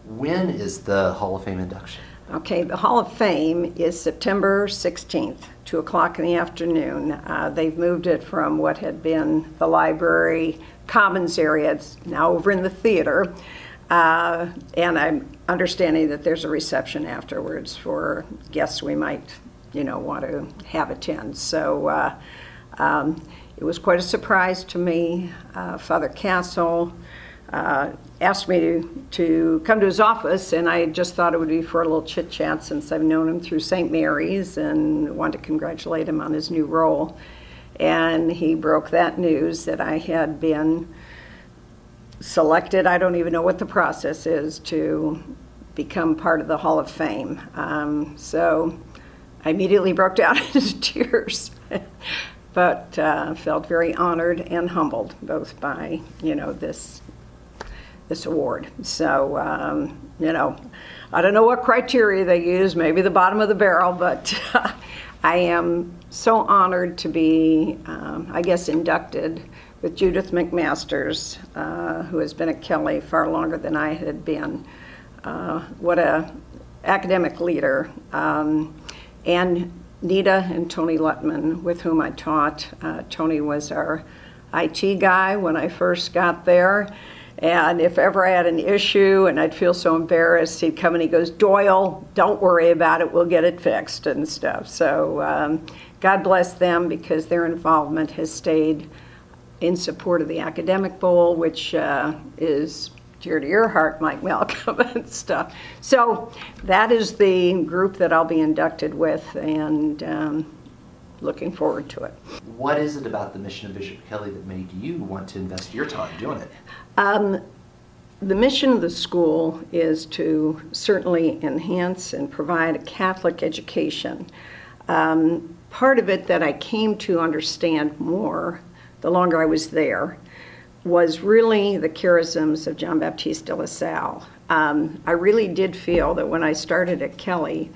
When is the Hall of Fame induction? Okay, the Hall of Fame is September 16th, 2 o'clock in the afternoon. They've moved it from what had been the library commons area. It's now over in the theater. And I'm understanding that there's a reception afterwards for guests we might, want to have attend. So it was quite a surprise to me. Father Castle asked me to come to his office, and I just thought it would be for a little chit chat since I've known him through St. Mary's and wanted to congratulate him on his new role. And he broke that news that I had been selected. I don't even know what the process is to become part of the Hall of Fame. So I immediately broke down into tears, but felt very honored and humbled both by, this award. So, I don't know what criteria they use, maybe the bottom of the barrel, but I am so honored to be, inducted with Judith McMasters, who has been at Kelley far longer than I had been. What a academic leader. And Nita and Tony Lutman, with whom I taught. Tony was our IT guy when I first got there. And if ever I had an issue and I'd feel so embarrassed, he'd come and he goes, "Doyle, don't worry about it, we'll get it fixed," and stuff. So God bless them, because their involvement has stayed in support of the Academic Bowl, which is dear to your heart, Mike Malcolm, and stuff. So that is the group that I'll be inducted with, and looking forward to it. What is it about the mission of Bishop Kelley that made you want to invest your time doing it? The mission of the school is to certainly enhance and provide a Catholic education. Part of it that I came to understand more the longer I was there was really the charisms of John Baptiste de La Salle. I really did feel that when I started at Kelley,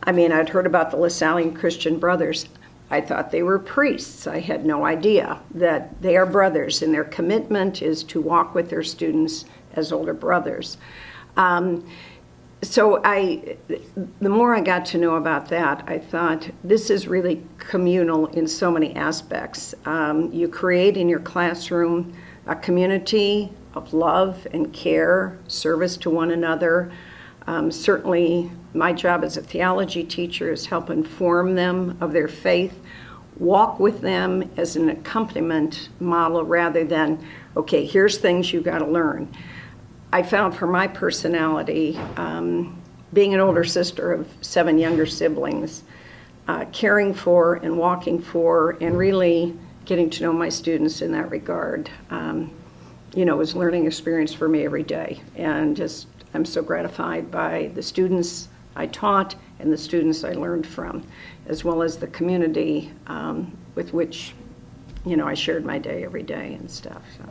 I'd heard about the LaSallian Christian Brothers. I thought they were priests. I had no idea that they are brothers, and their commitment is to walk with their students as older brothers. So the more I got to know about that, I thought this is really communal in so many aspects. You create in your classroom a community of love and care, service to one another. Certainly, my job as a theology teacher is help inform them of their faith, walk with them as an accompaniment model rather than, okay, here's things you got to learn. I found for my personality, being an older sister of 7 younger siblings, caring for and walking for and really getting to know my students in that regard, was a learning experience for me every day. And just, I'm so gratified by the students I taught and the students I learned from, as well as the community with which, I shared my day every day and stuff. So.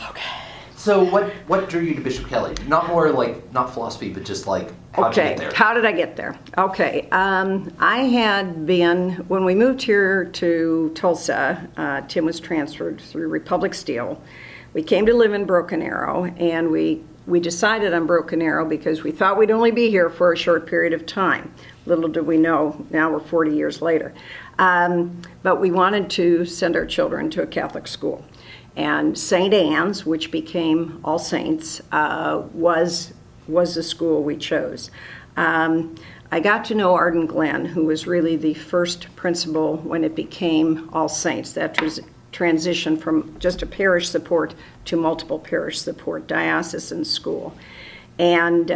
Okay. So what drew you to Bishop Kelley? Not philosophy, but just how did you get there? How did I get there? Okay. I had been, when we moved here to Tulsa, Tim was transferred through Republic Steel. We came to live in Broken Arrow, and we decided on Broken Arrow because we thought we'd only be here for a short period of time. Little did we know, now we're 40 years later. But we wanted to send our children to a Catholic school. And St. Anne's, which became All Saints, was the school we chose. I got to know Arden Glenn, who was really the first principal when it became All Saints. That was transition from just a parish support to multiple parish support, diocesan school. And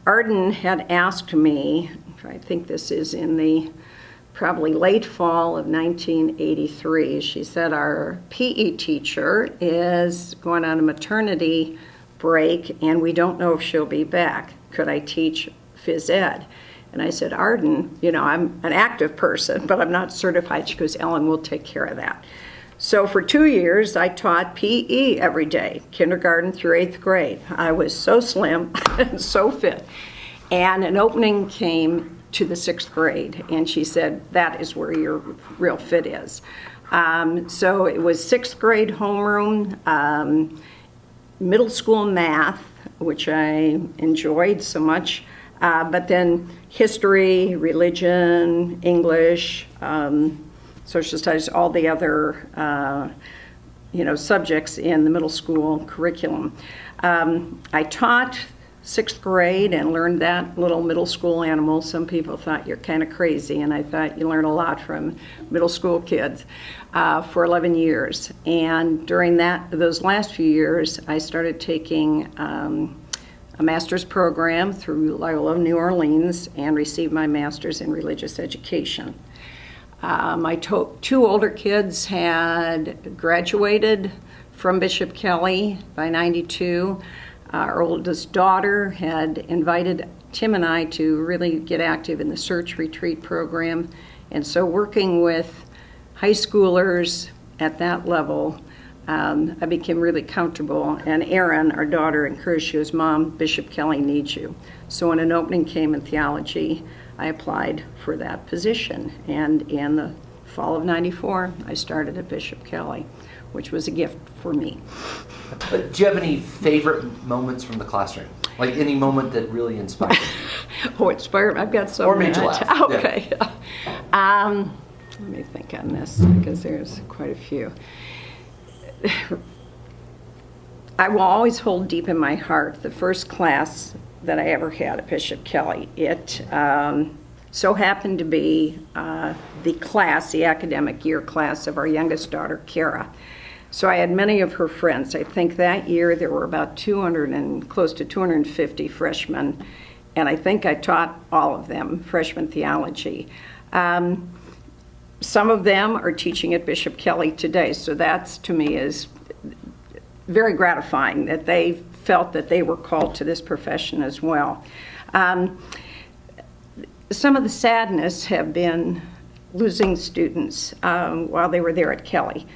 Arden had asked me, I think this is in the probably late fall of 1983, she said, our PE teacher is going on a maternity break and we don't know if she'll be back. Could I teach phys ed? And I said, Arden, I'm an active person, but I'm not certified. She goes, Ellen, we'll take care of that. So for 2 years, I taught PE every day, kindergarten through 8th grade. I was so slim and so fit. And an opening came to the 6th grade, and she said, that is where your real fit is. So it was 6th grade homeroom, middle school math, which I enjoyed so much. But then history, religion, English, social studies, all the other subjects in the middle school curriculum. I taught 6th grade and learned that little middle school animal. Some people thought you're kind of crazy, and I thought you learn a lot from middle school kids for 11 years. And during those last few years, I started taking a master's program through Loyola New Orleans and received my master's in religious education. My two older kids had graduated from Bishop Kelley by '92. Our oldest daughter had invited Tim and I to really get active in the search retreat program. And so working with high schoolers at that level, I became really comfortable. And Erin, our daughter, encouraged, she was, "Mom, Bishop Kelley needs you." So when an opening came in theology, I applied for that position. And in the fall of '94, I started at Bishop Kelley, which was a gift for me. But do you have any favorite moments from the classroom? Like any moment that really inspired you? Oh, inspired, I've got so or many. made you laugh. Okay. Yeah. Let me think on this, because there's quite a few. I will always hold deep in my heart the first class that I ever had at Bishop Kelley. It so happened to be the academic year class of our youngest daughter, Kara. So I had many of her friends. I think that year there were about 200 and close to 250 freshmen, and I think I taught all of them freshman theology. Some of them are teaching at Bishop Kelley today, so that's, to me, is very gratifying that they felt that they were called to this profession as well. Some of the sadness have been losing students while they were there at Kelley.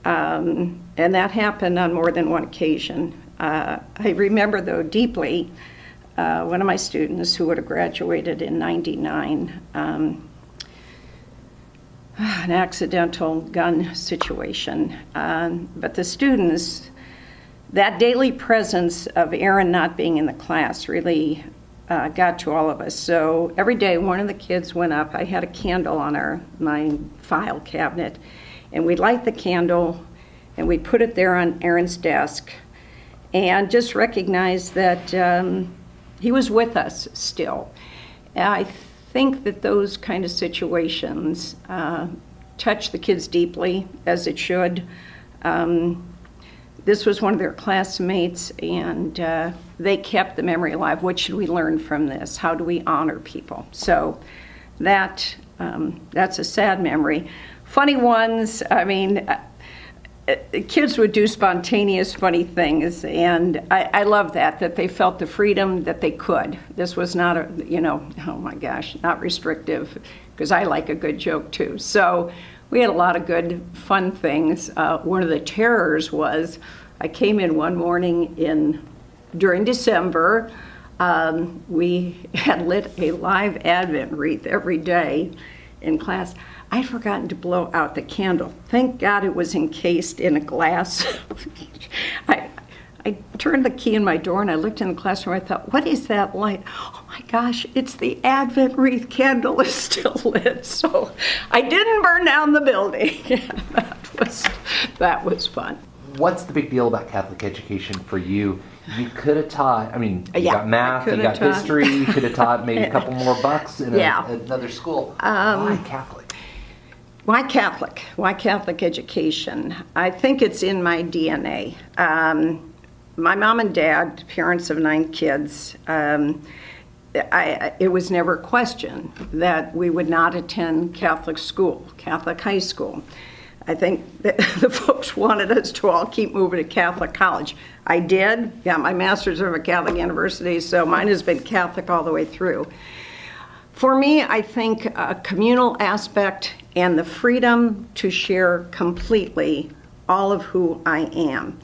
And that happened on more than one occasion. I remember, though, deeply one of my students who would have graduated in '99, an accidental gun situation. But the students, that daily presence of Erin not being in the class really got to all of us. So every day one of the kids went up. I had a candle on my file cabinet, and we'd light the candle and we'd put it there on Erin's desk and just recognize that he was with us still. I think that those kind of situations touch the kids deeply, as it should. This was one of their classmates, and they kept the memory alive. What should we learn from this? How do we honor people? So that's a sad memory. Funny ones, I mean, kids would do spontaneous funny things, and I love that they felt the freedom that they could. This was not oh my gosh, not restrictive, because I like a good joke too. So we had a lot of good fun things. One of the terrors was I came in one morning during December. We had lit a live Advent wreath every day in class. I'd forgotten to blow out the candle. Thank God it was encased in a glass. I turned the key in my door and I looked in the classroom. I thought, what is that light? Oh my gosh, it's the Advent wreath candle is still lit. So I didn't burn down the building. That was fun. What's the big deal about Catholic education for you? You could have taught, you got math, you got history, you could have taught maybe a couple more bucks in another school. Why Catholic? Why Catholic? Why Catholic education? I think it's in my DNA. My mom and dad, parents of 9 kids, it was never a question that we would not attend Catholic school, Catholic high school. I think that the folks wanted us to all keep moving to Catholic college. I did, got my master's from a Catholic university, so mine has been Catholic all the way through. For me, I think a communal aspect and the freedom to share completely all of who I am.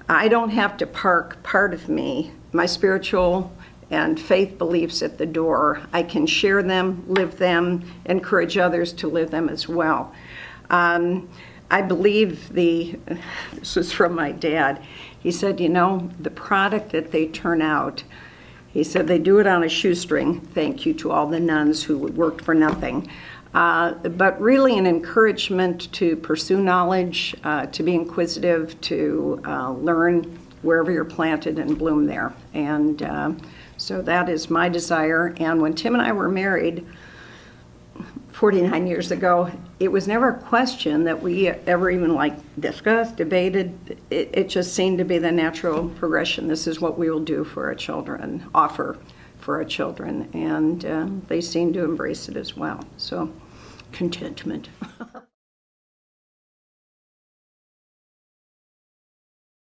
I don't have to park part of me, my spiritual and faith beliefs at the door. I can share them, live them, encourage others to live them as well. I believe this was from my dad. He said, the product that they turn out, he said they do it on a shoestring, thank you to all the nuns who worked for nothing, but really an encouragement to pursue knowledge, to be inquisitive, to learn wherever you're planted and bloom there. And so that is my desire. And when Tim and I were married 49 years ago, it was never a question that we ever even discussed, debated. It just seemed to be the natural progression. This is what we will do for our children, offer for our children. And they seem to embrace it as well. So, contentment.